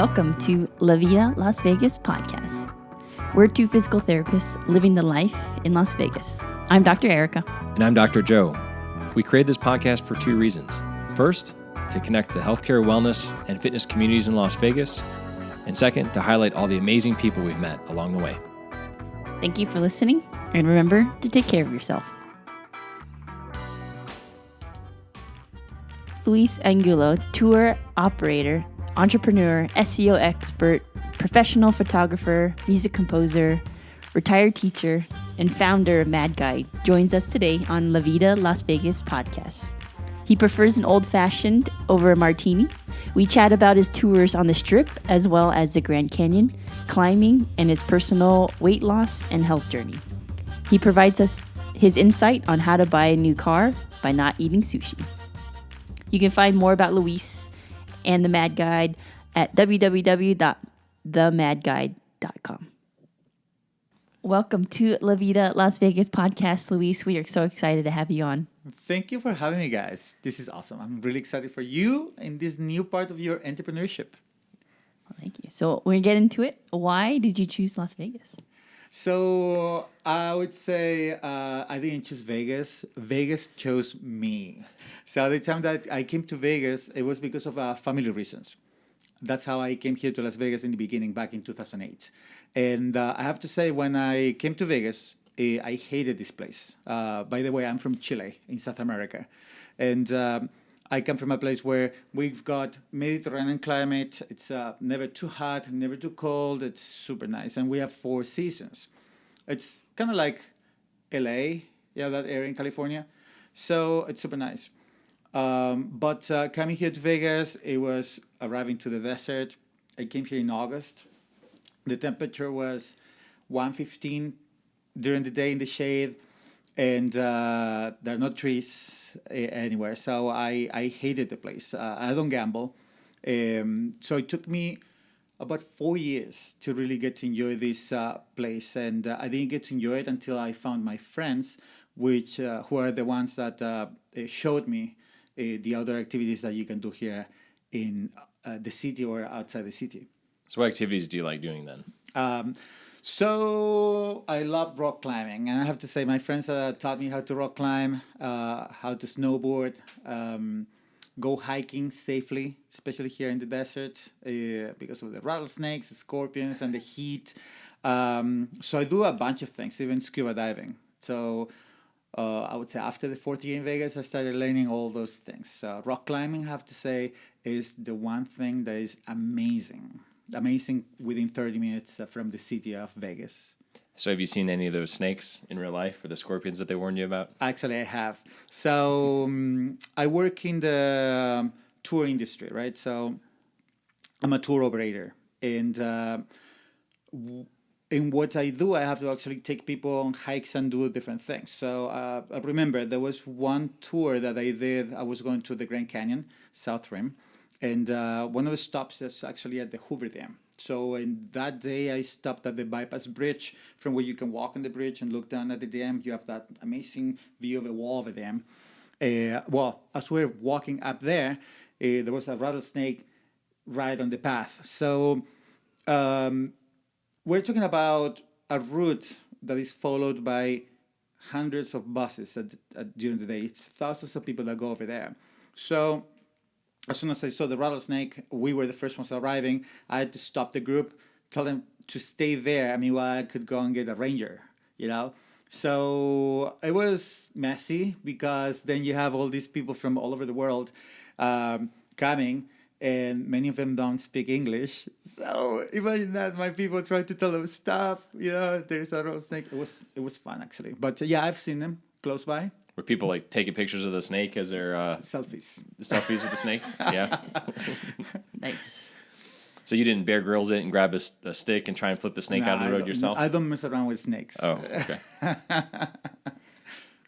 Welcome to Vida Las Vegas Podcast. We're two physical therapists living the life in Las Vegas. I'm Dr. Erica. And I'm Dr. Joe. We created this podcast for two reasons. First, to connect the healthcare, wellness, and fitness communities in Las Vegas. And second, to highlight all the amazing people we've met along the way. Thank you for listening, and remember to take care of yourself. Luis Angulo, tour operator, entrepreneur, SEO expert, professional photographer, music composer, retired teacher, and founder of MadGuide, joins us today on Vida Las Vegas Podcast. He prefers an old-fashioned over a martini. We chat about his tours on the Strip, as well as the Grand Canyon, climbing, and his personal weight loss and health journey. He provides us his insight on how to buy a new car by not eating sushi. You can find more about Luis and the MadGuide at www.themadguide.com. Welcome to Vida Las Vegas Podcast, Luis. We are so excited to have you on. Thank you for having me, guys. This is awesome. I'm really excited for you in this new part of your entrepreneurship. Well, thank you. So we're going to get into it. Why did you choose Las Vegas? So I would say I didn't choose Vegas. Vegas chose me. So the time that I came to Vegas, it was because of family reasons. That's how I came here to Las Vegas in the beginning, back in 2008. And I have to say, when I came to Vegas, I hated this place. By the way, I'm from Chile in South America. And I come from a place where we've got Mediterranean climate. It's never too hot, never too cold. It's super nice. And we have 4 seasons. It's kind of like LA, that area in California. So it's super nice. But coming here to Vegas, it was arriving to the desert. I came here in August. The temperature was 115 during the day in the shade, and there are no trees anywhere. So I hated the place. I don't gamble. So it took me about 4 years to really get to enjoy this place. And I didn't get to enjoy it until I found my friends, which who are the ones that showed me the outdoor activities that you can do here in the city or outside the city. So what activities do you like doing then? So I love rock climbing, and I have to say my friends taught me how to rock climb, how to snowboard, go hiking safely, especially here in the desert because of the rattlesnakes, the scorpions, and the heat. So I do a bunch of things, even scuba diving. So I would say after the 4th year in Vegas, I started learning all those things. Rock climbing, I have to say, is the one thing that is amazing within 30 minutes from the city of Vegas. So have you seen any of those snakes in real life, or the scorpions that they warned you about? Actually, I have. So I work in the tour industry, right? So I'm a tour operator. And in what I do, I have to actually take people on hikes and do different things. So I remember there was one tour that I did. I was going to the Grand Canyon, South Rim. And one of the stops is actually at the Hoover Dam. So in that day, I stopped at the bypass bridge, from where you can walk on the bridge and look down at the dam. You have that amazing view of the wall of the dam. As we're walking up there, there was a rattlesnake right on the path. So we're talking about a route that is followed by hundreds of buses during the day. It's thousands of people that go over there. So as soon as I saw the rattlesnake, we were the first ones arriving. I had to stop the group, tell them to stay there. While I could go and get a ranger, So it was messy, because then you have all these people from all over the world coming, and many of them don't speak English. So imagine that, my people tried to tell them, stop, there's a rattlesnake. It was fun, actually. But I've seen them close by. Were people like taking pictures of the snake as their selfies with the snake? Yeah. Nice. So you didn't Bear Grylls it and grab a stick and try and flip the snake out of the road yourself? I don't mess around with snakes. Oh, okay.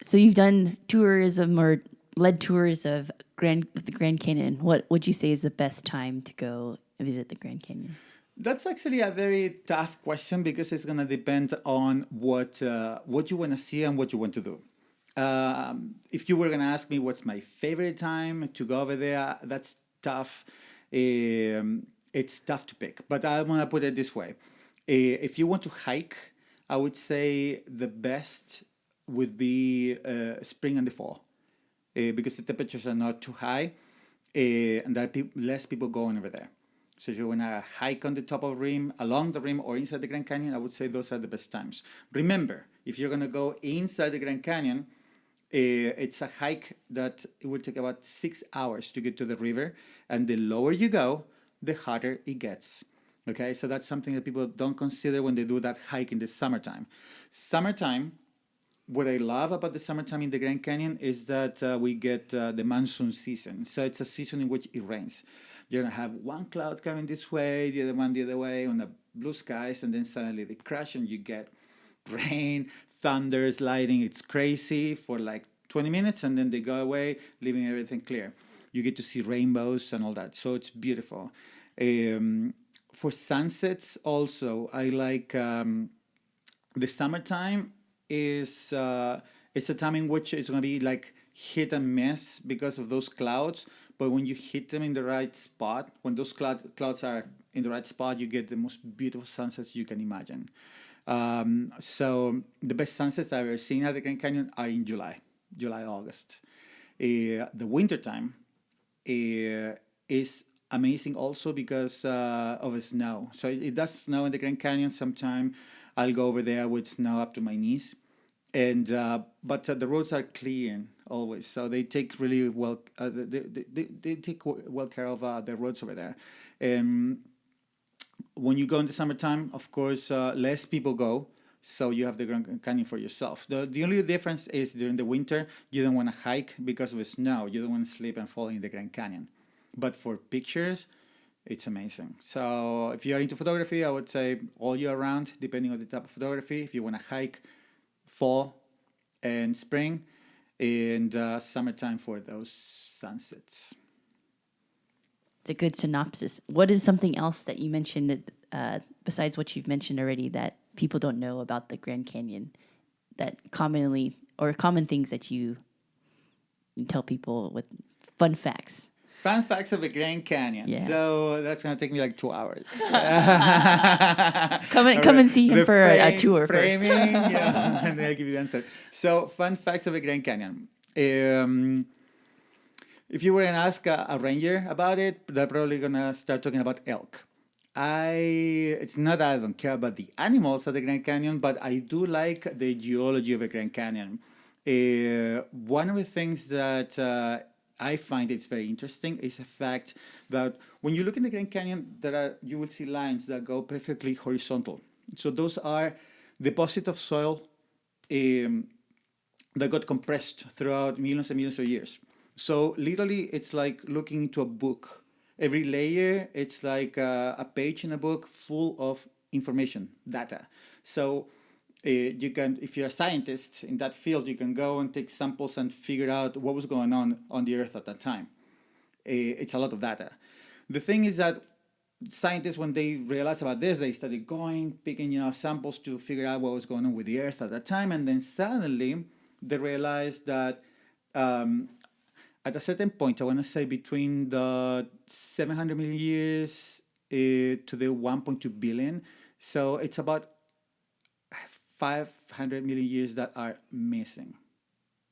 So you've done tourism or led tours of the Grand Canyon. What would you say is the best time to go visit the Grand Canyon? That's actually a very tough question, because it's going to depend on what you want to see and what you want to do. If you were going to ask me what's my favorite time to go over there, that's tough. it's tough to pick. But I'm gonna put it this way: if you want to hike, I would say the best would be spring and the fall, because the temperatures are not too high, and there are less people going over there. So if you want to hike on the top of the rim, along the rim, or inside the Grand Canyon, I would say those are the best times. Remember, if you're going to go inside the Grand Canyon, it's a hike that it will take about 6 hours to get to the river. And the lower you go, the hotter it gets. Okay, so that's something that people don't consider when they do that hike in the summertime. Summertime, what I love about the summertime in the Grand Canyon is that we get the monsoon season. So it's a season in which it rains. You're going to have one cloud coming this way, the other one the other way on the blue skies, and then suddenly they crash and you get rain, thunders, lightning. It's crazy for like 20 minutes, and then they go away, leaving everything clear. You get to see rainbows and all that. So it's beautiful. For sunsets also, I like the summertime is it's a time in which it's going to be like hit and miss because of those clouds. But when you hit them in the right spot, when those clouds are in the right spot, you get the most beautiful sunsets you can imagine. So the best sunsets I've ever seen at the Grand Canyon are in July, August. The wintertime is amazing also because of the snow. So it does snow in the Grand Canyon sometime. I'll go over there with snow up to my knees. And but the roads are clean always, so they take really well. They take well care of the roads over there. When you go in the summertime, of course, less people go, so you have the Grand Canyon for yourself. The only difference is during the winter, you don't want to hike because of the snow. You don't want to slip and fall in the Grand Canyon. But for pictures, it's amazing. So if you are into photography, I would say all year round, depending on the type of photography. If you want to hike, fall and spring, and summertime for those sunsets. It's a good synopsis. What is something else that you mentioned that, besides what you've mentioned already, that people don't know about the Grand Canyon, that common things that you tell people with fun facts? Fun facts of the Grand Canyon. Yeah. So that's going to take me like 2 hours. Come and see him for a tour framing, first. yeah, and then I'll give you the answer. So, fun facts of the Grand Canyon. If you were going to ask a ranger about it, they're probably going to start talking about elk. It's not that I don't care about the animals of the Grand Canyon, but I do like the geology of the Grand Canyon. One of the things that I find it's very interesting is the fact that when you look in the Grand Canyon, you will see lines that go perfectly horizontal. So those are deposits of soil that got compressed throughout millions and millions of years. So literally, it's like looking into a book. Every layer, it's like a page in a book full of information, data. So you can, if you're a scientist in that field, you can go and take samples and figure out what was going on the Earth at that time. It's a lot of data. The thing is that scientists, when they realized about this, they started picking samples to figure out what was going on with the Earth at that time, and then suddenly they realized that at a certain point, I want to say between the 700 million years to the 1.2 billion, so it's about 500 million years that are missing.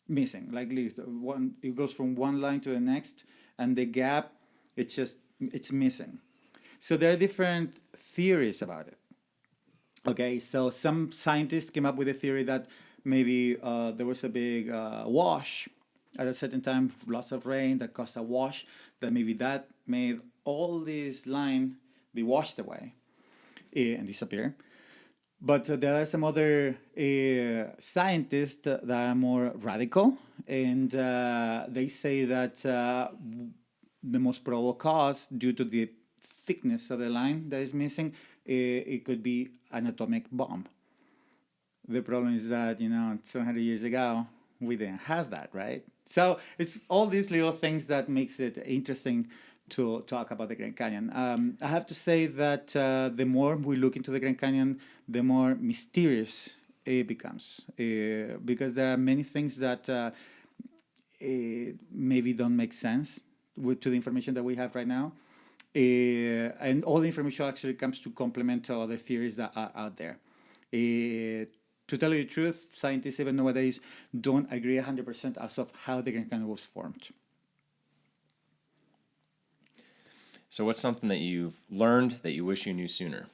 Like it goes from one line to the next, and the gap, it's missing. So there are different theories about it. Okay, so some scientists came up with a theory that maybe there was a big wash at a certain time, lots of rain that caused a wash, that maybe that made all this line be washed away and disappear. But there are some other scientists that are more radical, and they say that the most probable cause, due to the thickness of the line that is missing, it could be an atomic bomb. The problem is that, 200 years ago, we didn't have that, right? So it's all these little things that makes it interesting to talk about the Grand Canyon. I have to say that the more we look into the Grand Canyon, the more mysterious it becomes, because there are many things that maybe don't make sense to the information that we have right now. And all the information actually comes to complement all the theories that are out there. To tell you the truth, scientists even nowadays don't agree 100% as of how the Grand Canyon was formed. So what's something that you've learned that you wish you knew sooner?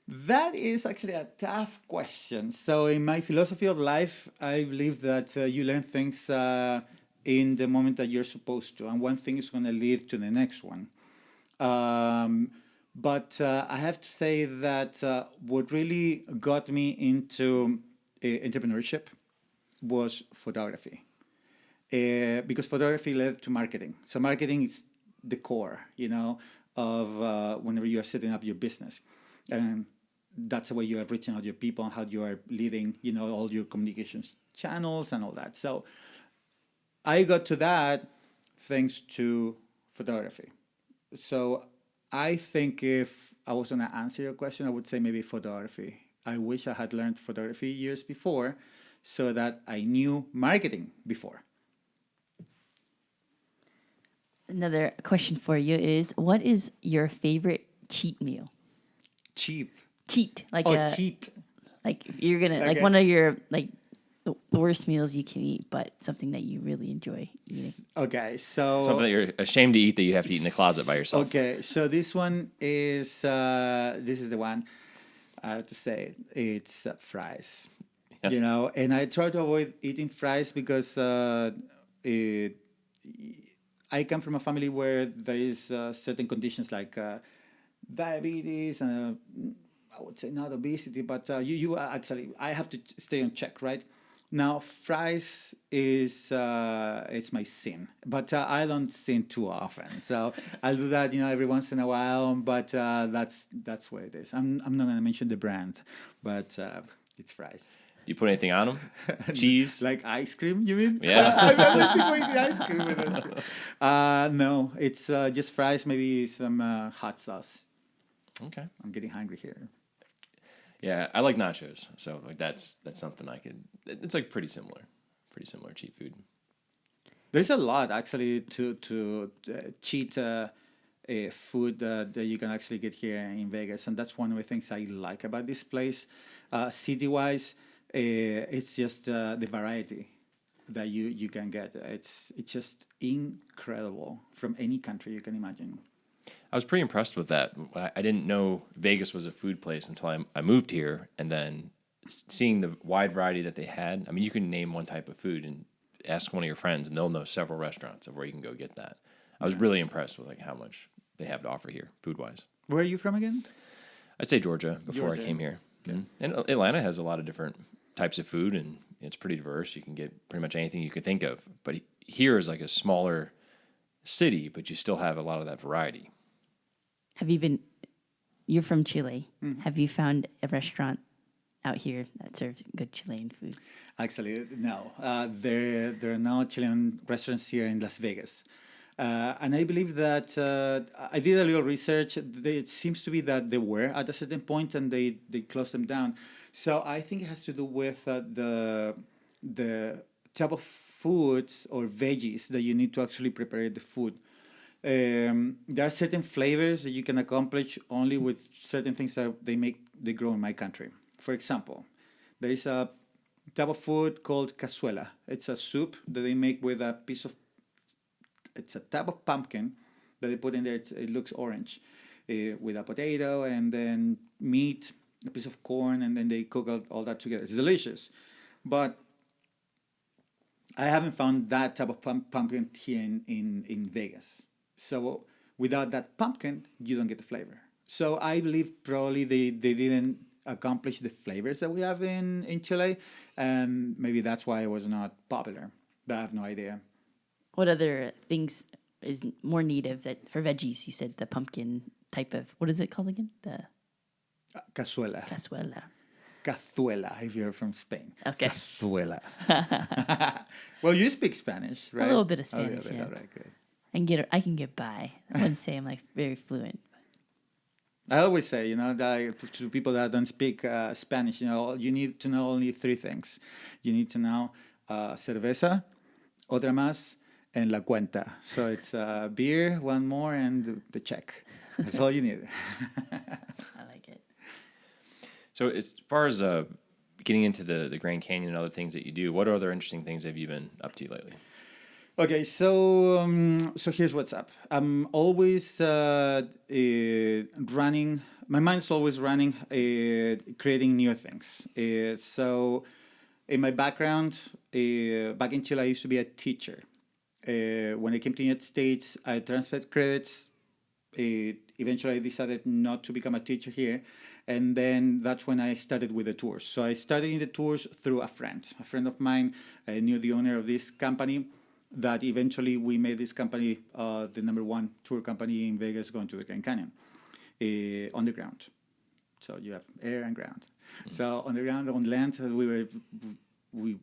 That is actually a tough question. So in my philosophy of life, I believe that you learn things in the moment that you're supposed to, and one thing is going to lead to the next one. But I have to say that what really got me into entrepreneurship was photography. Because photography led to marketing. So marketing is the core, of whenever you are setting up your business. And that's the way you are reaching out your people and how you are leading, all your communications channels and all that. So I got to that thanks to photography. So I think if I was going to answer your question, I would say maybe photography. I wish I had learned photography years before so that I knew marketing before. Another question for you is, what is your favorite cheat meal? Cheap. Cheat. Cheat. Like if you're going to, like Okay. one of your, like the worst meals you can eat, but something that you really enjoy eating. Okay, so... Something that you're ashamed to eat that you have to eat in the closet by yourself. Okay, so this one is, this is the one I have to say, it's fries. Yeah. And I try to avoid eating fries because I come from a family where there is certain conditions like diabetes and I would say not obesity, but you actually, I have to stay on check, right? Now, fries is it's my sin, but I don't sin too often. So I'll do that, every once in a while. But that's what it is. I'm not going to mention the brand, but it's fries. You put anything on them? Cheese? Like ice cream, you mean? Yeah. I've never people eating ice cream with us. No, it's just fries, maybe some hot sauce. Okay. I'm getting hungry here. Yeah, I like nachos, so like that's something I could. It's like pretty similar cheap food. There's a lot actually to cheat food that you can actually get here in Vegas, and that's one of the things I like about this place. City-wise, it's just the variety that you can get. It's just incredible from any country you can imagine. I was pretty impressed with that. I didn't know Vegas was a food place until I moved here, and then seeing the wide variety that they had. I mean, you can name one type of food and ask one of your friends, and they'll know several restaurants of where you can go get that. I was really impressed with like how much they have to offer here, food-wise. Where are you from again? I'd say Georgia before Georgia. I came here. Okay. And Atlanta has a lot of different types of food, and it's pretty diverse. You can get pretty much anything you can think of. But here is like a smaller city, but you still have a lot of that variety. You're from Chile. Mm-hmm. Have you found a restaurant out here that serves good Chilean food? Actually, no. There are no Chilean restaurants here in Las Vegas. And I believe that I did a little research. It seems to be that they were at a certain point and they closed them down. So I think it has to do with the type of foods or veggies that you need to actually prepare the food. There are certain flavors that you can accomplish only with certain things that they grow in my country. For example, there is a type of food called cazuela. It's a soup that they make with it's a type of pumpkin that they put in there. It looks orange with a potato and then meat, a piece of corn, and then they cook all that together. It's delicious. But I haven't found that type of pumpkin here in Vegas. So without that pumpkin, you don't get the flavor. So I believe probably they didn't accomplish the flavors that we have in Chile, and maybe that's why it was not popular. But I have no idea. What other things is more native that for veggies? You said the pumpkin type of, what is it called again? The Cazuela. cazuela. Cazuela, if you're from Spain. Okay. Cazuela. Well, you speak Spanish, right? A little bit of A little Spanish, bit, yeah. all right, good. I can get by. I wouldn't say I'm like very fluent. I always say, that to people that don't speak Spanish, you need to know only three things. You need to know cerveza, otra más, and la cuenta. So it's beer, one more, and the check. That's all you need. I like it. So as far as getting into the Grand Canyon and other things that you do, what other interesting things have you been up to lately? Okay, so here's what's up. I'm always running. My mind's always running, creating new things. So, in my background, back in Chile, I used to be a teacher. When I came to the United States, I transferred credits. Eventually, I decided not to become a teacher here, and then that's when I started with the tours. So I started in the tours through a friend. A friend of mine knew the owner of this company. That eventually we made this company the number one tour company in Vegas, going to the Grand Canyon on the ground. So you have air and ground. Mm-hmm. So on the ground, on land, we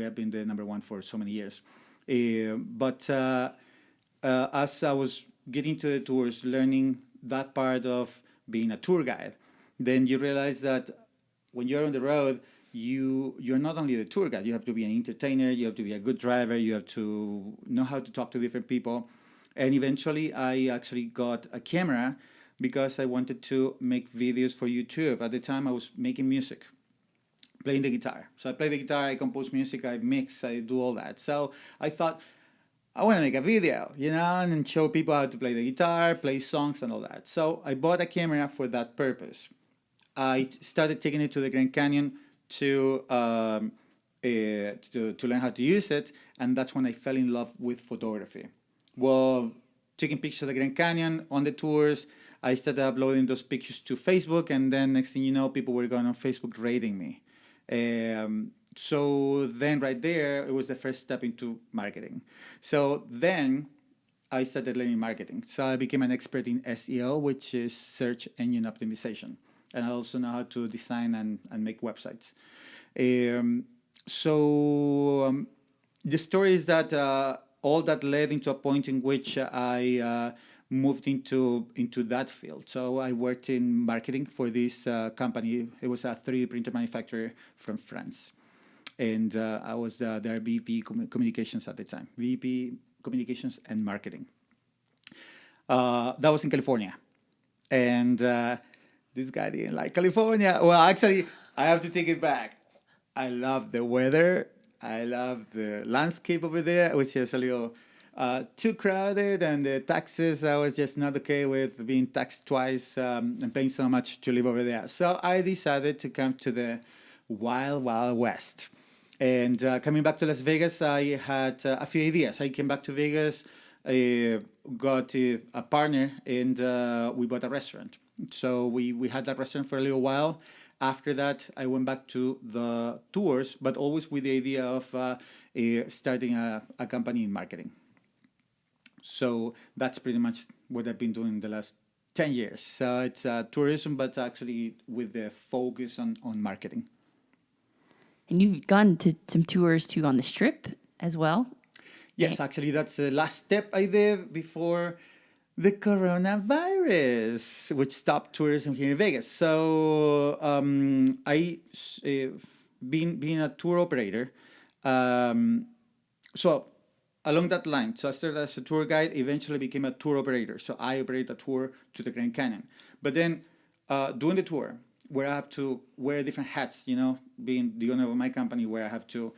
have been the number one for so many years. But as I was getting to the tours, learning that part of being a tour guide, then you realize that when you're on the road, you're not only the tour guide, you have to be an entertainer, you have to be a good driver, you have to know how to talk to different people. And eventually I actually got a camera because I wanted to make videos for YouTube. At the time I was making music, playing the guitar. So I play the guitar, I compose music, I mix, I do all that. So I thought, I want to make a video, and show people how to play the guitar, play songs and all that. So I bought a camera for that purpose. I started taking it to the Grand Canyon to learn how to use it, and that's when I fell in love with photography. Well, taking pictures of the Grand Canyon on the tours, I started uploading those pictures to Facebook, and then next thing you know, people were going on Facebook rating me. So then right there, it was the first step into marketing. So then I started learning marketing. So I became an expert in SEO, which is search engine optimization. And I also know how to design and make websites. The story is that all that led into a point in which I moved into that field. So I worked in marketing for this company. It was a 3D printer manufacturer from France. And I was their VP communications at the time, VP communications and marketing. That was in California. And this guy didn't like California. Well, actually, I have to take it back. I love the weather. I love the landscape over there. It was just a little too crowded, and the taxes, I was just not okay with being taxed twice and paying so much to live over there. So I decided to come to the wild, wild west. And coming back to Las Vegas, I had a few ideas. I came back to Vegas, got a partner, and we bought a restaurant. So we had that restaurant for a little while. After that, I went back to the tours, but always with the idea of starting a company in marketing. So that's pretty much what I've been doing the last 10 years. So it's tourism, but actually with the focus on marketing. And you've gone to some tours too on the Strip as well? Yes, actually, that's the last step I did before the coronavirus, which stopped tourism here in Vegas. So being a tour operator, so along that line, so I started as a tour guide, eventually became a tour operator. So I operate a tour to the Grand Canyon. But then doing the tour, where I have to wear different hats, being the owner of my company, where I have to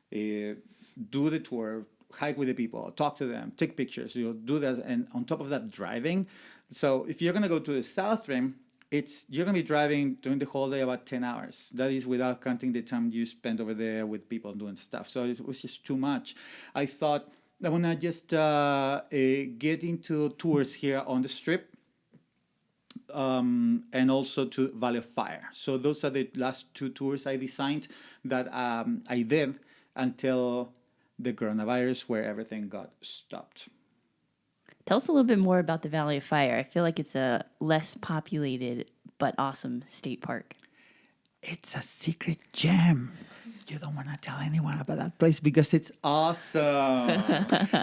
do the tour, hike with the people, talk to them, take pictures, do that, and on top of that, driving. So if you're going to go to the South Rim, you're going to be driving during the whole day about 10 hours. That is without counting the time you spend over there with people doing stuff. So it was just too much. I thought I want to just get into tours here on the Strip, and also to Valley of Fire. So those are the last two tours I designed that I did until the coronavirus, where everything got stopped. Tell us a little bit more about the Valley of Fire. I feel like it's a less populated but awesome state park. It's a secret gem. You don't want to tell anyone about that place because it's awesome.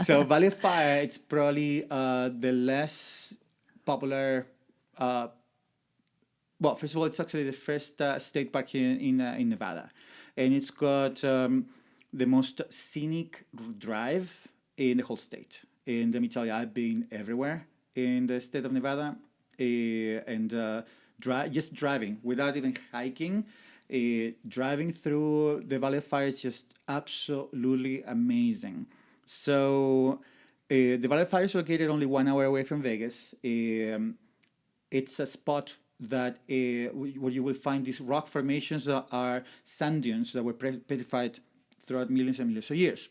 So Valley of Fire, it's probably the less popular. Well, first of all, it's actually the first state park here in Nevada, and it's got the most scenic drive in the whole state. And let me tell you, I've been everywhere in the state of Nevada, just driving without even hiking. Driving through the Valley of Fire is just absolutely amazing. So the Valley of Fire is located only 1 hour away from Vegas. It's a spot that where you will find these rock formations that are sand dunes that were petrified throughout millions and millions of years.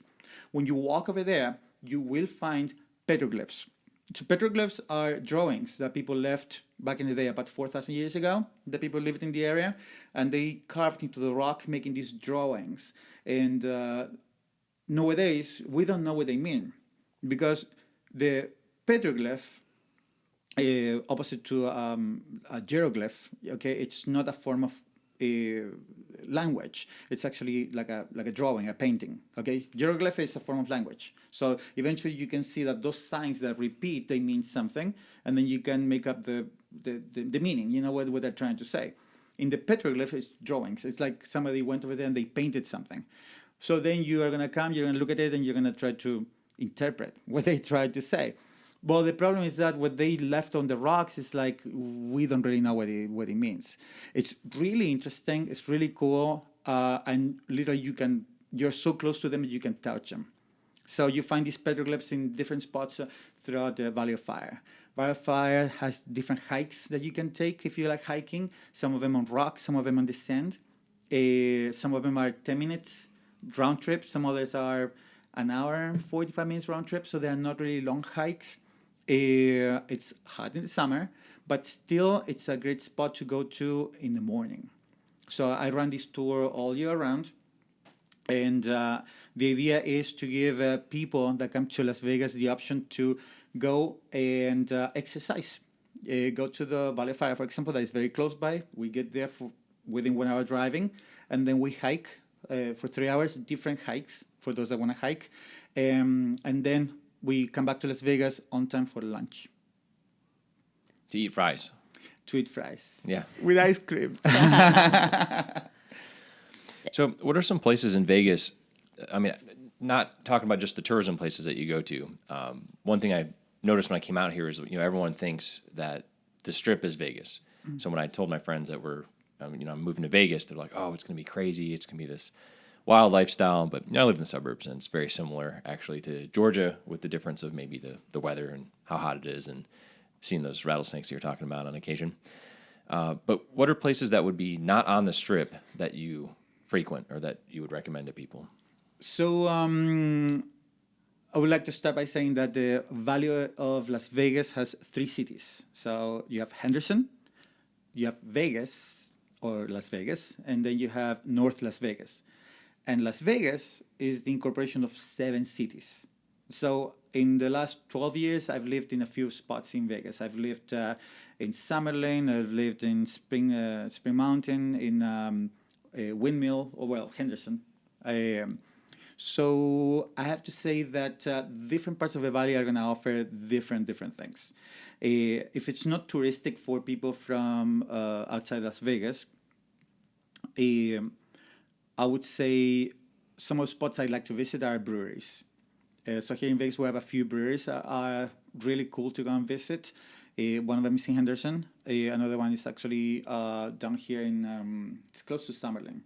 When you walk over there, you will find petroglyphs. So petroglyphs are drawings that people left back in the day about 4,000 years ago. The people lived in the area, and they carved into the rock, making these drawings. And nowadays, we don't know what they mean, because the petroglyph, opposite to a hieroglyph, okay, it's not a form of language. It's actually like a drawing, a painting. Okay, hieroglyph is a form of language. So eventually, you can see that those signs that repeat, they mean something, and then you can make up the meaning. You know what they're trying to say. In the petroglyph, it's drawings. It's like somebody went over there and they painted something. So then you are gonna come, you're gonna look at it, and you're gonna try to interpret what they tried to say. Well, the problem is that what they left on the rocks is like, we don't really know what it means. It's really interesting. It's really cool. And literally you're so close to them that you can touch them. So you find these petroglyphs in different spots throughout the Valley of Fire. Valley of Fire has different hikes that you can take if you like hiking. Some of them on rock, some of them on the sand. Some of them are 10 minutes round trip. Some others are an hour and 45 minutes round trip. So they are not really long hikes. It's hot in the summer, but still it's a great spot to go to in the morning. So I run this tour all year round, and the idea is to give people that come to Las Vegas the option to go and exercise. Go to the Valley of Fire, for example, that is very close by. We get there within 1 hour driving, and then we hike for 3 hours, different hikes for those that want to hike, and then we come back to Las Vegas on time for lunch. To eat fries. To eat fries. Yeah. With ice cream. So what are some places in Vegas, I mean, not talking about just the tourism places that you go to. One thing I noticed when I came out here is, everyone thinks that the Strip is Vegas. Mm-hmm. So when I told my friends that I'm moving to Vegas, they're like, oh, it's going to be crazy. It's going to be this wild lifestyle, but I live in the suburbs, and it's very similar actually to Georgia, with the difference of maybe the weather and how hot it is, and seeing those rattlesnakes you're talking about on occasion. But what are places that would be not on the Strip that you frequent or that you would recommend to people? So I would like to start by saying that the Valley of Las Vegas has 3 cities. So you have Henderson, you have Vegas or Las Vegas, and then you have North Las Vegas. And Las Vegas is the incorporation of 7 cities. So in the last 12 years, I've lived in a few spots in Vegas. I've lived in Summerlin, I've lived in Spring Mountain, in Windmill, Henderson. So I have to say that different parts of the valley are going to offer different things. If it's not touristic for people from outside Las Vegas, I would say some of the spots I'd like to visit are breweries. So here in Vegas, we have a few breweries that are really cool to go and visit. One of them is in Henderson. Another one is actually down here it's close to Summerlin.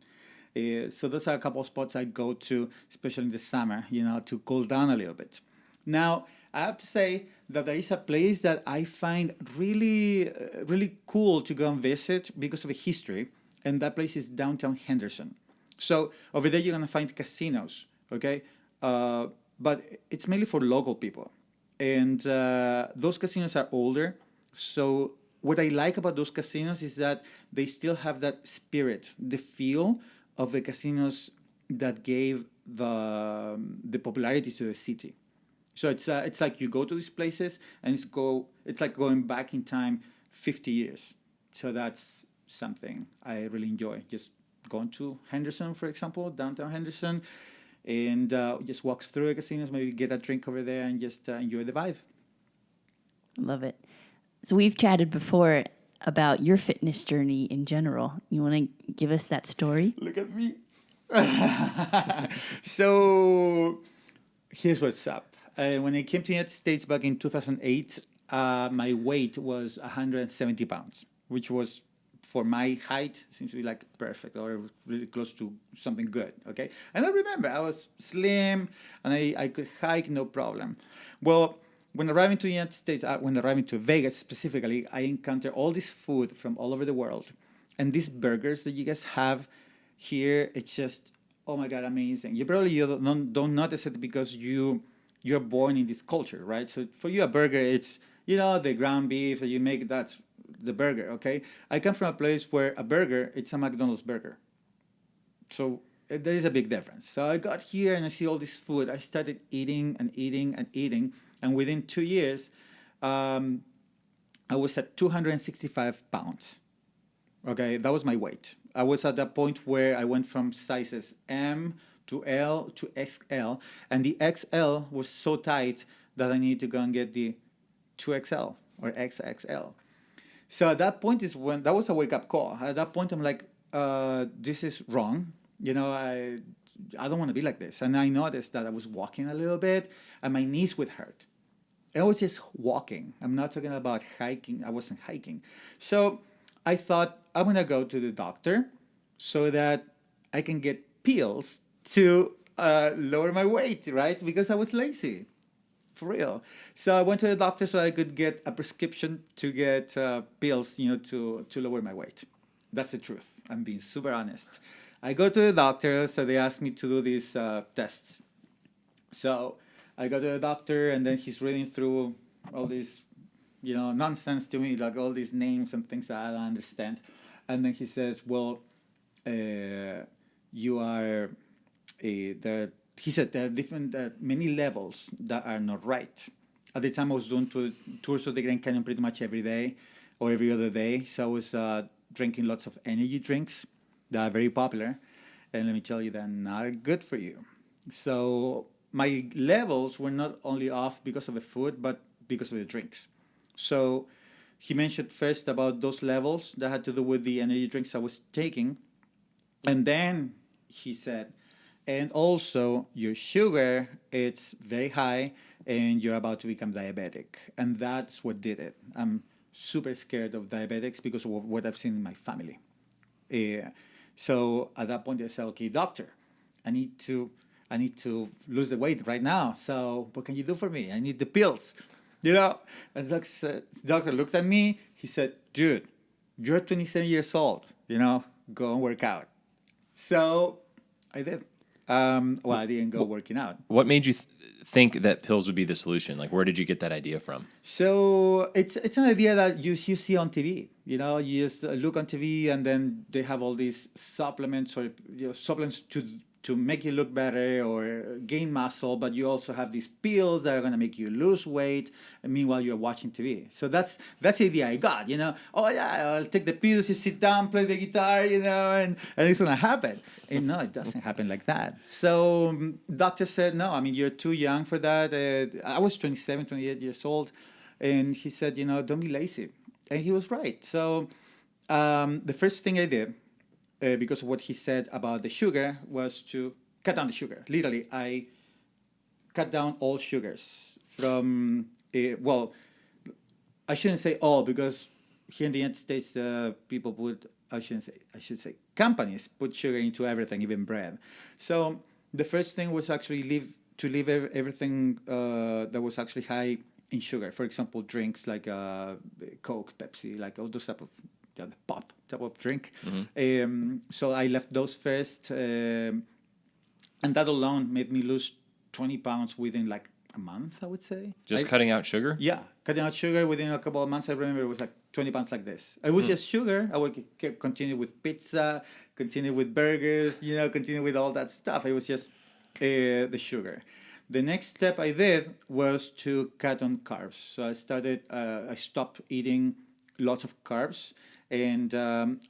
So those are a couple of spots I go to, especially in the summer, to cool down a little bit. Now, I have to say that there is a place that I find really, really cool to go and visit because of the history, and that place is downtown Henderson. So over there, you're going to find casinos, okay? But it's mainly for local people. And those casinos are older. So what I like about those casinos is that they still have that spirit, the feel of the casinos that gave the popularity to the city. So it's like you go to these places and it's like going back in time 50 years. So that's something I really enjoy. Just going to Henderson, for example, downtown Henderson, and just walk through the casinos, maybe get a drink over there and just enjoy the vibe. Love it. So we've chatted before about your fitness journey in general. You want to give us that story? Look at me. So here's what's up. When I came to the United States back in 2008, my weight was 170 pounds, which was, for my height, seems to be like perfect or really close to something good, okay? And I remember I was slim and I could hike no problem. Well, when arriving to the United States, when arriving to Vegas specifically, I encountered all this food from all over the world. And these burgers that you guys have here, it's just, oh my God, amazing. You don't notice it because you're born in this culture, right? So for you, a burger, it's, the ground beef that you make, that's the burger, okay? I come from a place where a burger, it's a McDonald's burger. So there is a big difference. So I got here and I see all this food. I started eating and eating and eating. And within 2 years, I was at 265 pounds. Okay, that was my weight. I was at that point where I went from sizes M to L to XL. And the XL was so tight that I needed to go and get the 2XL or XXL. So at that point that was a wake-up call. At that point, I'm like, this is wrong. I don't want to be like this. And I noticed that I was walking a little bit and my knees would hurt. I was just walking. I'm not talking about hiking. I wasn't hiking. So I thought, I'm going to go to the doctor so that I can get pills to lower my weight, right? Because I was lazy. For real. So I went to the doctor so I could get a prescription to get pills, to lower my weight. That's the truth. I'm being super honest. I go to the doctor, so they asked me to do these tests. So I go to the doctor, and then he's reading through all this, nonsense to me, like all these names and things that I don't understand. And then he says, well, you are he said there are different, many levels that are not right. At the time, I was doing tours of the Grand Canyon pretty much every day or every other day. So I was drinking lots of energy drinks that are very popular. And let me tell you, they're not good for you. So my levels were not only off because of the food, but because of the drinks. So he mentioned first about those levels that had to do with the energy drinks I was taking. And then he said, and also your sugar, it's very high and you're about to become diabetic. And that's what did it. I'm super scared of diabetics because of what I've seen in my family. So at that point I said, okay, doctor, I need to lose the weight right now. So what can you do for me? I need the pills. And the doctor looked at me. He said, dude, you're 27 years old. Go and work out. So I did. I didn't go working out. What made you think that pills would be the solution? Like, where did you get that idea from? So it's an idea that you see on TV. You just look on TV, and then they have all these supplements or supplements to make you look better or gain muscle, but you also have these pills that are going to make you lose weight. And meanwhile, you're watching TV. So that's the idea I got. Oh yeah, I'll take the pills. You sit down, play the guitar, and it's going to happen. And no, it doesn't happen like that. So doctor said, no, you're too young for that. I was 27, 28 years old, and he said, don't be lazy. And he was right. So the first thing I did, because of what he said about the sugar, was to cut down the sugar. Literally, I cut down all sugars from, I shouldn't say all, because here in the United States, people put, I should say companies put sugar into everything, even bread. So the first thing was actually leave everything that was actually high in sugar. For example, drinks like Coke, Pepsi, like all those type of the pop type of drink. Mm-hmm. So I left those first, and that alone made me lose 20 pounds within like a month, I would say. Just cutting out sugar? Yeah, cutting out sugar within a couple of months. I remember it was like 20 pounds like this. It was just sugar. I would continue with pizza, continue with burgers, continue with all that stuff. It was just the sugar. The next step I did was to cut on carbs. So I stopped eating lots of carbs. And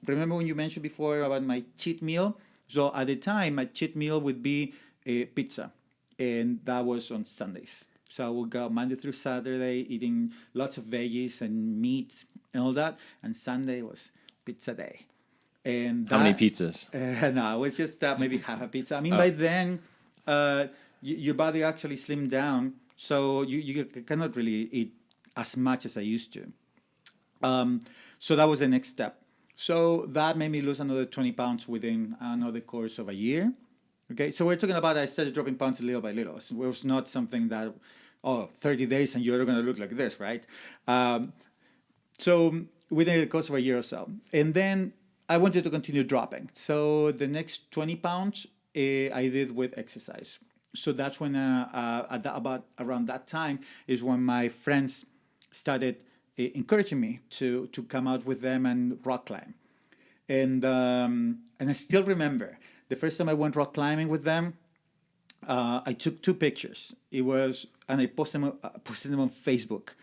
remember when you mentioned before about my cheat meal? So at the time, my cheat meal would be pizza. And that was on Sundays. So I would go Monday through Saturday eating lots of veggies and meat and all that. And Sunday was pizza day. And how many pizzas? No, it was just maybe half a pizza. By then, your body actually slimmed down So you cannot really eat as much as I used to. So that was the next step. So that made me lose another 20 pounds within another course of a year. Okay, so we're talking about I started dropping pounds little by little. So it was not something that, 30 days and you're going to look like this, right? So within the course of a year or so. And then I wanted to continue dropping. So the next 20 pounds I did with exercise. So that's when, about around that time, is when my friends started encouraging me to come out with them and rock climb. And I still remember the first time I went rock climbing with them. I took 2 pictures. And I posted them on Facebook,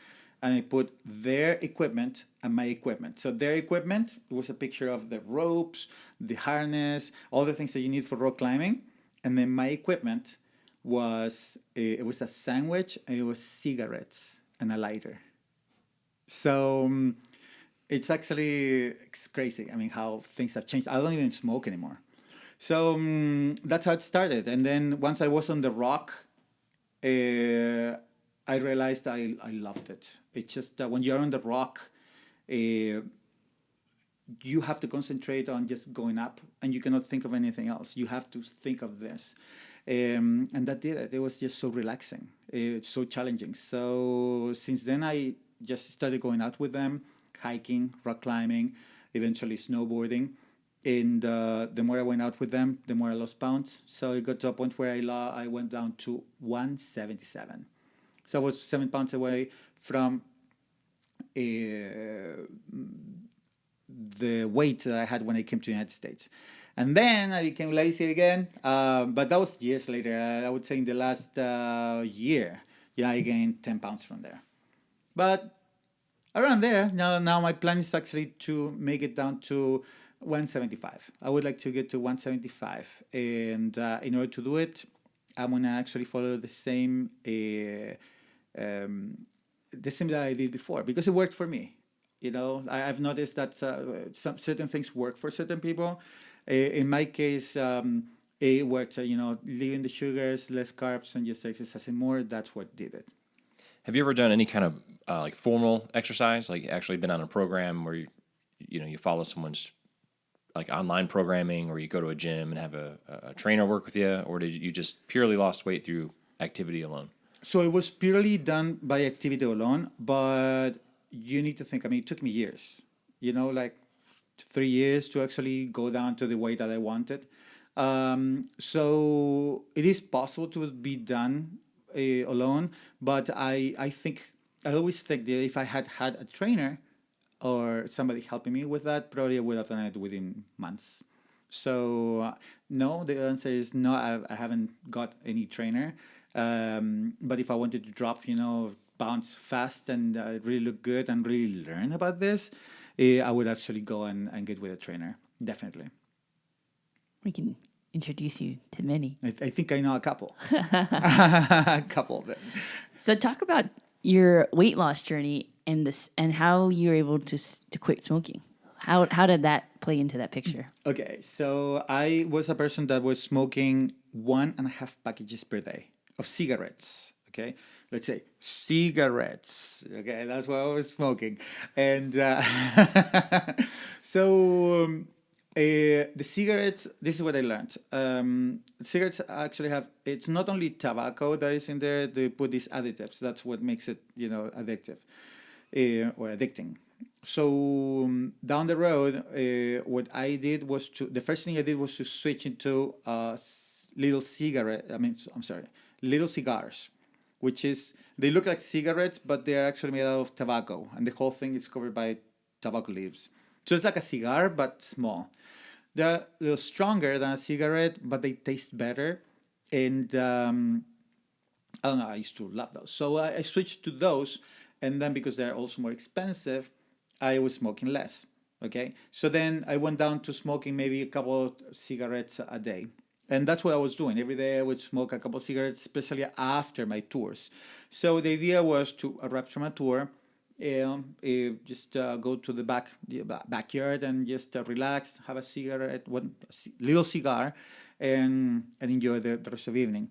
and I put their equipment and my equipment. So their equipment was a picture of the ropes, the harness, all the things that you need for rock climbing, and then my equipment was it was a sandwich, and it was cigarettes and a lighter. So it's crazy. I mean, how things have changed. I don't even smoke anymore. So that's how it started. And then once I was on the rock, I realized I loved it. It's just that when you're on the rock, you have to concentrate on just going up, and you cannot think of anything else. You have to think of this. And that did it. It was just so relaxing. It's so challenging. So since then, I just started going out with them, hiking, rock climbing, eventually snowboarding. And the more I went out with them, the more I lost pounds. So it got to a point where I went down to 177. So I was 7 pounds away from the weight that I had when I came to the United States. And then I became lazy again. But that was years later. I would say in the last year, I gained 10 pounds from there. But around there, now my plan is actually to make it down to 175. I would like to get to 175. And in order to do it, I'm going to actually follow the same that I did before, because it worked for me. I've noticed that some certain things work for certain people. In my case, it worked. Leaving the sugars, less carbs, and just exercising more. That's what did it. Have you ever done any kind of like formal exercise, like actually been on a program where you follow someone's like online programming, or you go to a gym and have a trainer work with you, or did you just purely lost weight through activity alone? So it was purely done by activity alone, but you need to think, it took me years, like 3 years to actually go down to the weight that I wanted. So it is possible to be done alone, but I always think that if I had had a trainer or somebody helping me with that, probably I would have done it within months. So no, the answer is no. I haven't got any trainer. But if I wanted to drop, pounds fast and really look good and really learn about this, I would actually go and get with a trainer. Definitely. We can introduce you to many. I think I know a couple. A couple of them. So talk about your weight loss journey and how you were able to quit smoking. How did that play into that picture? Okay, so I was a person that was smoking 1.5 packages per day of cigarettes. Okay, let's say cigarettes. Okay, that's what I was smoking, and so the cigarettes. This is what I learned. Cigarettes actually have. It's not only tobacco that is in there. They put these additives. That's what makes it, addictive or addicting. So down the road, what I did was the first thing I did was to switch into little cigars, which is, they look like cigarettes, but they're actually made out of tobacco, and the whole thing is covered by tobacco leaves. So it's like a cigar, but small. They're a little stronger than a cigarette, but they taste better. And I don't know, I used to love those. So I switched to those, and then because they're also more expensive, I was smoking less. Okay, so then I went down to smoking maybe a couple of cigarettes a day. And that's what I was doing. Every day I would smoke a couple of cigarettes, especially after my tours. So the idea was to arrive from a tour, just go to the backyard and just relax, have a cigarette, little cigar, and enjoy the rest of the evening.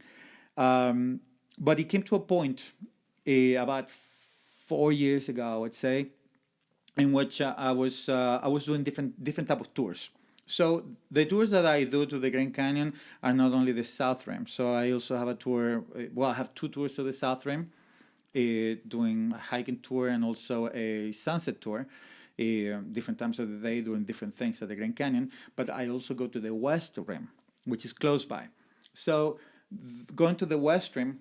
But it came to a point about 4 years ago, I would say, in which I was doing different type of tours. So the tours that I do to the Grand Canyon are not only the South Rim. So I also have a tour. Well, I have two tours to the South Rim, doing a hiking tour and also a sunset tour. Different times of the day, doing different things at the Grand Canyon. But I also go to the West Rim, which is close by. So going to the West Rim,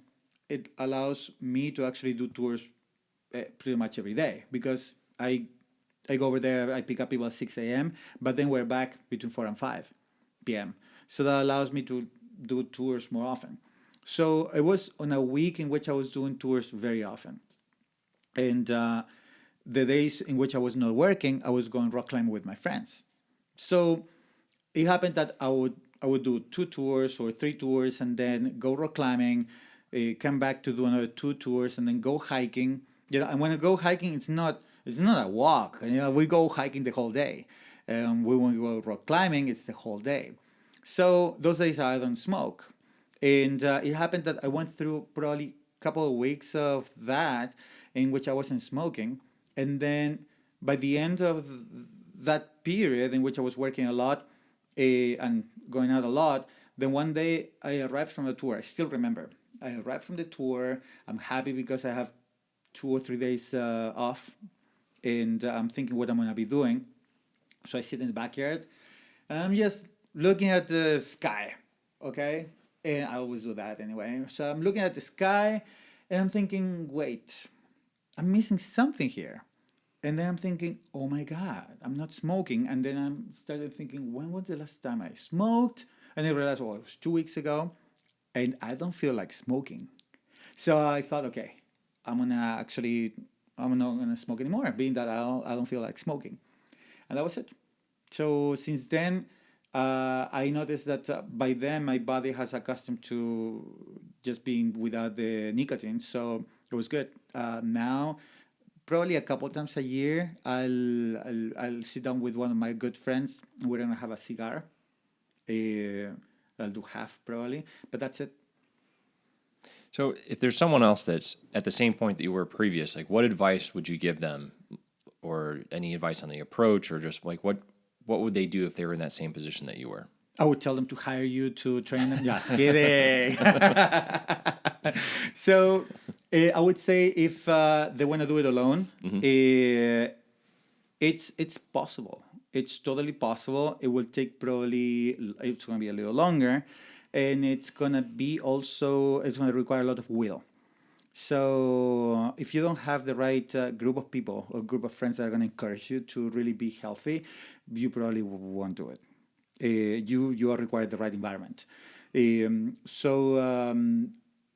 it allows me to actually do tours pretty much every day, because I go over there, I pick up people at 6 a.m., but then we're back between 4 and 5 p.m. So that allows me to do tours more often. So it was on a week in which I was doing tours very often. And the days in which I was not working, I was going rock climbing with my friends. So it happened that I would do 2 tours or 3 tours, and then go rock climbing, come back to do another 2 tours, and then go hiking. And when I go hiking, it's not a walk. We go hiking the whole day. When we go rock climbing, it's the whole day. So those days I don't smoke. And it happened that I went through probably a couple of weeks of that in which I wasn't smoking. And then by the end of that period in which I was working a lot and going out a lot, then one day I arrived from the tour. I still remember. I arrived from the tour. I'm happy because I have 2 or 3 days off. And I'm thinking what I'm going to be doing. So I sit in the backyard, and I'm just looking at the sky, okay? And I always do that anyway. So I'm looking at the sky, and I'm thinking, wait, I'm missing something here. And then I'm thinking, oh my God, I'm not smoking. And then I started thinking, when was the last time I smoked? And I realized, well, it was 2 weeks ago, and I don't feel like smoking. So I thought, okay, I'm not gonna smoke anymore, being that I don't feel like smoking, and that was it. So since then, I noticed that by then my body has accustomed to just being without the nicotine, so it was good. Now, probably a couple times a year, I'll sit down with one of my good friends, and we're gonna have a cigar. I'll do half probably, but that's it. So if there's someone else that's at the same point that you were previous, like what advice would you give them, or any advice on the approach, or just like what would they do if they were in that same position that you were? I would tell them to hire you to train them. Just kidding. So I would say if they want to do it alone, it's possible. It's totally possible. It will take it's going to be a little longer. And it's going to require a lot of will. So if you don't have the right group of people or group of friends that are going to encourage you to really be healthy, you probably won't do it. You are required the right environment. So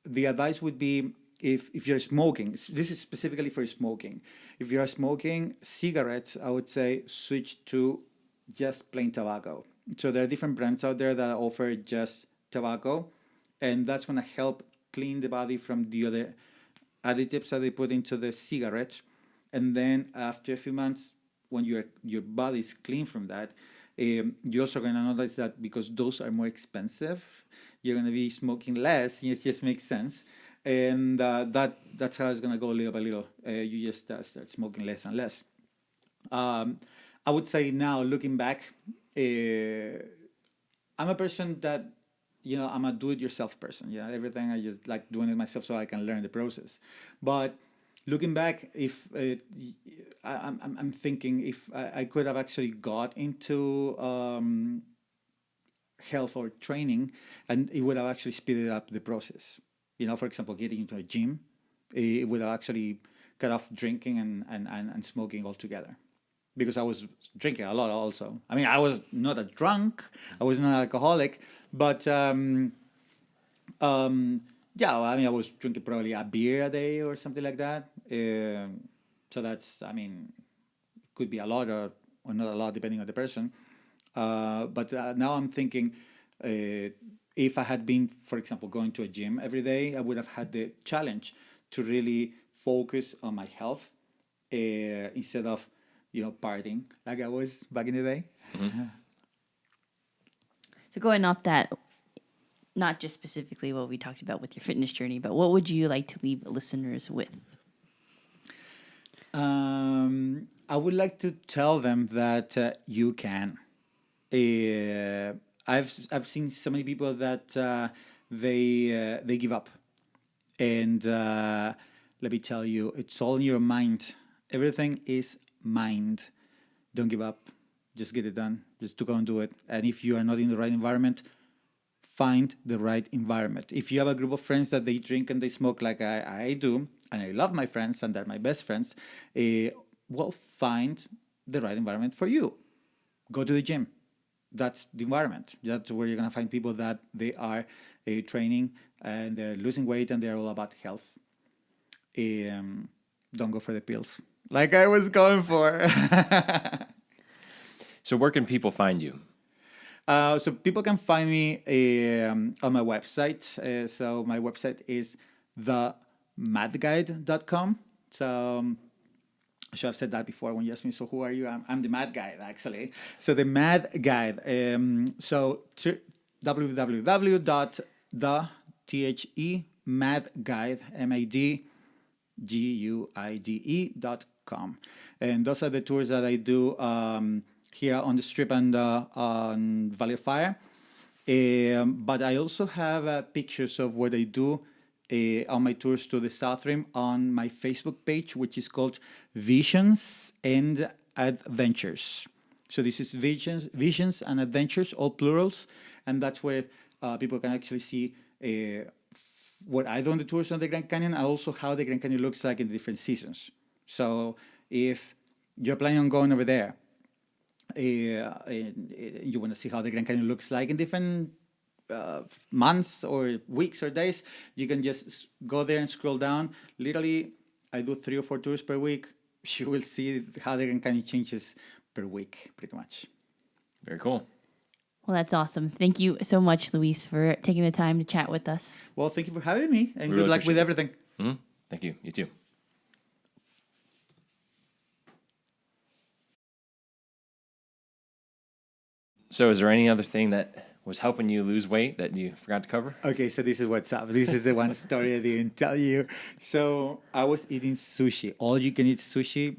the advice would be, if you're smoking, this is specifically for smoking. If you're smoking cigarettes, I would say switch to just plain tobacco. So there are different brands out there that offer just tobacco, and that's going to help clean the body from the other additives that they put into the cigarettes. And then after a few months, when your body is clean from that, you're also going to notice that because those are more expensive, you're going to be smoking less. It just makes sense. And that's how it's going to go little by little. You just start smoking less and less. I would say now, looking back, I'm a person that, I'm a do-it-yourself person. Everything I just like doing it myself so I can learn the process. But looking back, if I'm thinking if I could have actually got into health or training, and it would have actually speeded up the process. For example, getting into a gym, it would have actually cut off drinking and smoking altogether. Because I was drinking a lot also. I mean, I was not a drunk. I was not an alcoholic. But, I was drinking probably a beer a day or something like that. So that's, could be a lot or not a lot, depending on the person. But now I'm thinking, if I had been, for example, going to a gym every day, I would have had the challenge to really focus on my health instead of partying like I was back in the day. So going off that, not just specifically what we talked about with your fitness journey, but what would you like to leave listeners with? I would like to tell them that you can. I've seen so many people that they give up, and let me tell you, it's all in your mind. Everything is mind. Don't give up. Just get it done. Just to go and do it. And if you are not in the right environment, find the right environment. If you have a group of friends that they drink and they smoke like I do, and I love my friends and they're my best friends, well, find the right environment for you. Go to the gym. That's the environment. That's where you're going to find people that they are training and they're losing weight and they're all about health. Don't go for the pills like I was going for. So where can people find you? So people can find me on my website. So my website is themadguide.com. So I should have said that before when you asked me, so who are you? I'm the Mad Guide, actually. So the Mad Guide. So www.themadguide, MadGuide.com. And those are the tours that I do here on the Strip and on Valley of Fire. But I also have pictures of what I do on my tours to the South Rim on my Facebook page, which is called Visions and Adventures. So this is Visions and Adventures, all plurals, and that's where people can actually see what I do on the tours on the Grand Canyon, and also how the Grand Canyon looks like in different seasons. So if you're planning on going over there, you want to see how the Grand Canyon looks like in different months or weeks or days, you can just go there and scroll down. Literally, I do 3 or 4 tours per week. You will see how the Grand Canyon changes per week, pretty much. Very cool. Well, that's awesome. Thank you so much, Luis, for taking the time to chat with us. Well, thank you for having me, and We good really luck with appreciate everything. Mm-hmm. Thank you. You too. So is there any other thing that was helping you lose weight that you forgot to cover? Okay, so this is what's up. This is the one story I didn't tell you. So I was eating sushi, all you can eat sushi,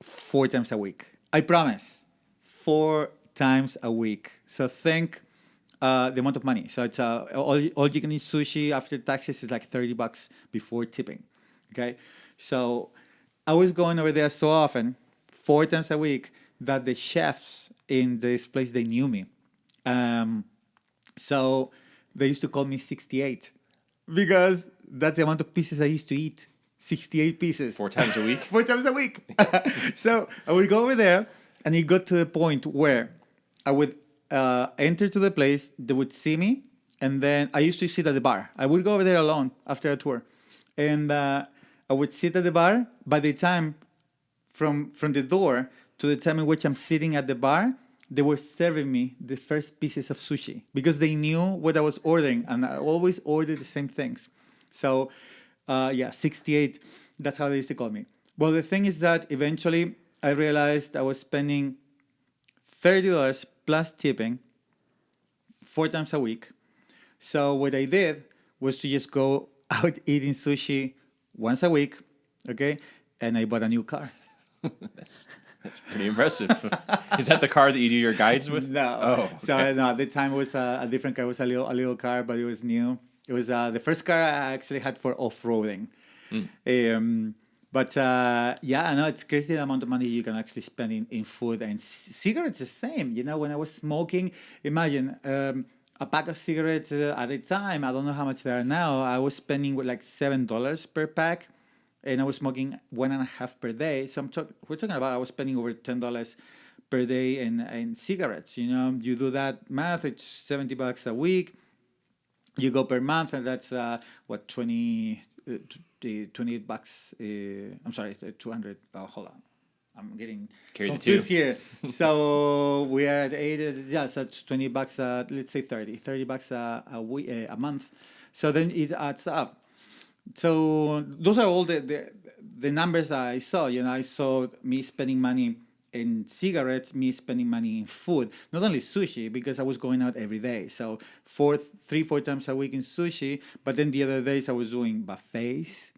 4 times a week. I promise, 4 times a week. So think the amount of money. So it's all you can eat sushi after taxes is like $30 before tipping. Okay, so I was going over there so often, 4 times a week, that the chefs in this place, they knew me. So they used to call me 68 because that's the amount of pieces I used to eat. 68 pieces. 4 times a week? 4 times a week. So I would go over there, and it got to the point where I would enter to the place, they would see me, and then I used to sit at the bar. I would go over there alone after a tour. And I would sit at the bar. By the time from the door to the time in which I'm sitting at the bar, they were serving me the first pieces of sushi because they knew what I was ordering, and I always ordered the same things. So, 68, that's how they used to call me. Well, the thing is that eventually I realized I was spending $30 plus tipping 4 times a week. So what I did was to just go out eating sushi once a week, okay? And I bought a new car. That's pretty impressive. Is that the car that you do your guides with? No. Oh, okay. So no, at the time it was a different car. It was a little car, but it was new. It was the first car I actually had for off-roading. But it's crazy the amount of money you can actually spend in food, and cigarettes the same. You know, when I was smoking, imagine a pack of cigarettes at the time. I don't know how much they are now. I was spending like $7 per pack. And I was smoking 1.5 per day. So we're talking about I was spending over $10 per day in cigarettes. You know, you do that math, it's $70 a week. You go per month, and that's 28 bucks. I'm sorry, 200. Oh, hold on, I'm getting confused here. So we are at 8. Yeah, so it's $20. Let's say $30 a week, a month. So then it adds up. So those are all the numbers I saw. You know, I saw me spending money in cigarettes, me spending money in food. Not only sushi, because I was going out every day. So 3-4 times a week in sushi. But then the other days I was doing buffets.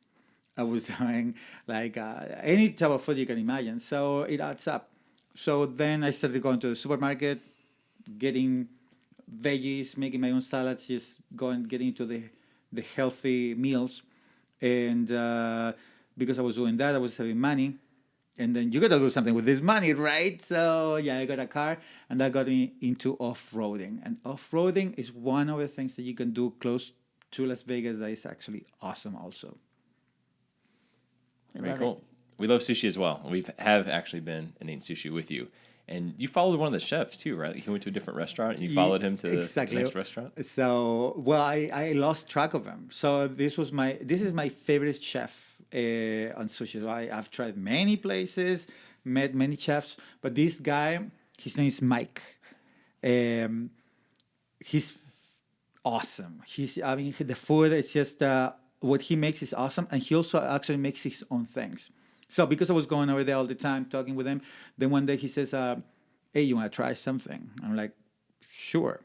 I was doing like any type of food you can imagine. So it adds up. So then I started going to the supermarket, getting veggies, making my own salads, just getting into the healthy meals. And because I was doing that, I was saving money. And then you got to do something with this money, right? So yeah, I got a car, and that got me into off-roading. And off-roading is one of the things that you can do close to Las Vegas that is actually awesome also. Very cool. We love sushi as well. We have actually been and eaten sushi with you. And you followed one of the chefs too, right? He went to a different restaurant and you followed him to the next restaurant? So, well, I lost track of him. So this is my favorite chef on sushi. So I've tried many places, met many chefs, but this guy, his name is Mike. He's awesome. The food, it's just, what he makes is awesome. And he also actually makes his own things. So because I was going over there all the time, talking with him, then one day he says, hey, you want to try something? I'm like, sure.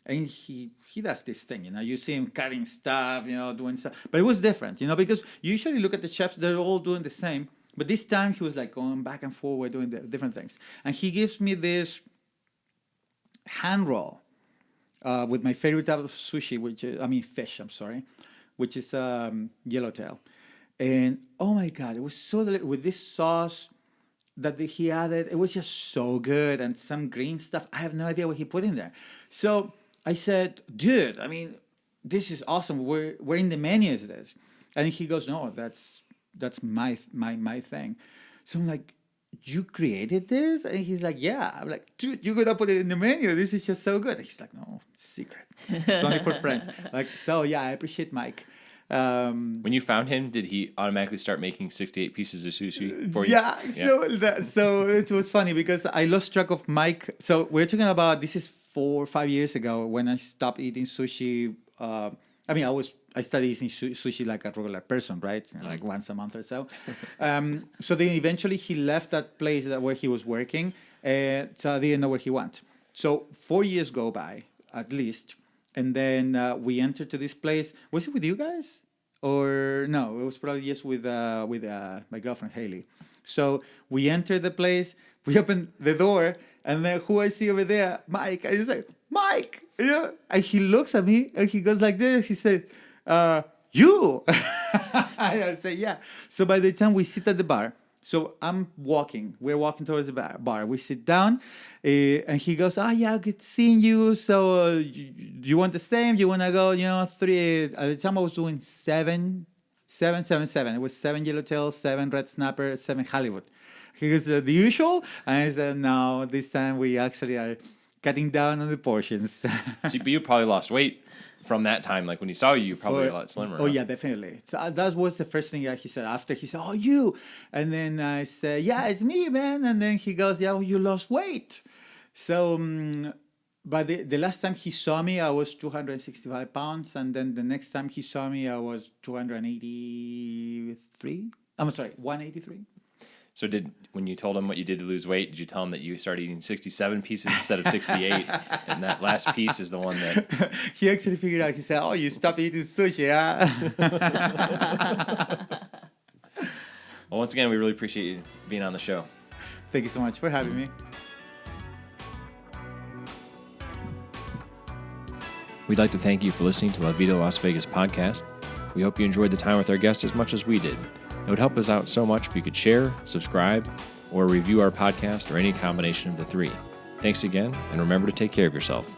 And he does this thing, you see him cutting stuff, doing stuff. But it was different, because you usually look at the chefs, they're all doing the same. But this time he was like going back and forward, doing the different things. And he gives me this hand roll with my favorite type of sushi, fish, which is yellowtail. And oh my God, it was so delicious with this sauce that he added. It was just so good, and some green stuff. I have no idea what he put in there. So I said, dude, this is awesome. Where in the menu is this? And he goes, no, that's my thing. So I'm like, you created this? And he's like, yeah. I'm like, dude, you gotta put it in the menu. This is just so good. And he's like, no, secret. It's only for friends. So yeah, I appreciate Mike. When you found him, did he automatically start making 68 pieces of sushi for you? Yeah. So it was funny because I lost track of Mike. So we're talking about, this is 4 or 5 years ago when I stopped eating sushi. I started eating sushi like a regular person, right? Like once a month or so. So then eventually he left that place where he was working. So I didn't know where he went. So 4 years go by, at least. And then we entered to this place. Was it with you guys? Or no, it was probably just with my girlfriend, Haley. So we entered the place. We opened the door. And then who I see over there? Mike. I just say, Mike. And he looks at me and he goes like this. He said, you. I say, yeah. So by the time we sit at the bar, so we're walking towards the bar. We sit down, and he goes, yeah, good seeing you. So you want the same? You want to go, 3? At the time I was doing 7. It was 7 yellowtail, 7 red snapper, 7 Hollywood. He goes, the usual? And I said, no, this time we actually are cutting down on the portions. So, but you probably lost weight from that time. Like when he saw you, probably a lot slimmer. Oh, yeah, definitely. So that was the first thing that he said. After he said, oh, you. And then I said, yeah, it's me, man. And then he goes, yeah, well, you lost weight. So, but the last time he saw me, I was 265 pounds. And then the next time he saw me, I was 183. So when you told him what you did to lose weight, did you tell him that you started eating 67 pieces instead of 68? And that last piece is the one that... He actually figured out. He said, oh, you stopped eating sushi, huh? Well, once again, we really appreciate you being on the show. Thank you so much for having me. We'd like to thank you for listening to La Vida Las Vegas Podcast. We hope you enjoyed the time with our guests as much as we did. It would help us out so much if you could share, subscribe, or review our podcast or any combination of the three. Thanks again, and remember to take care of yourself.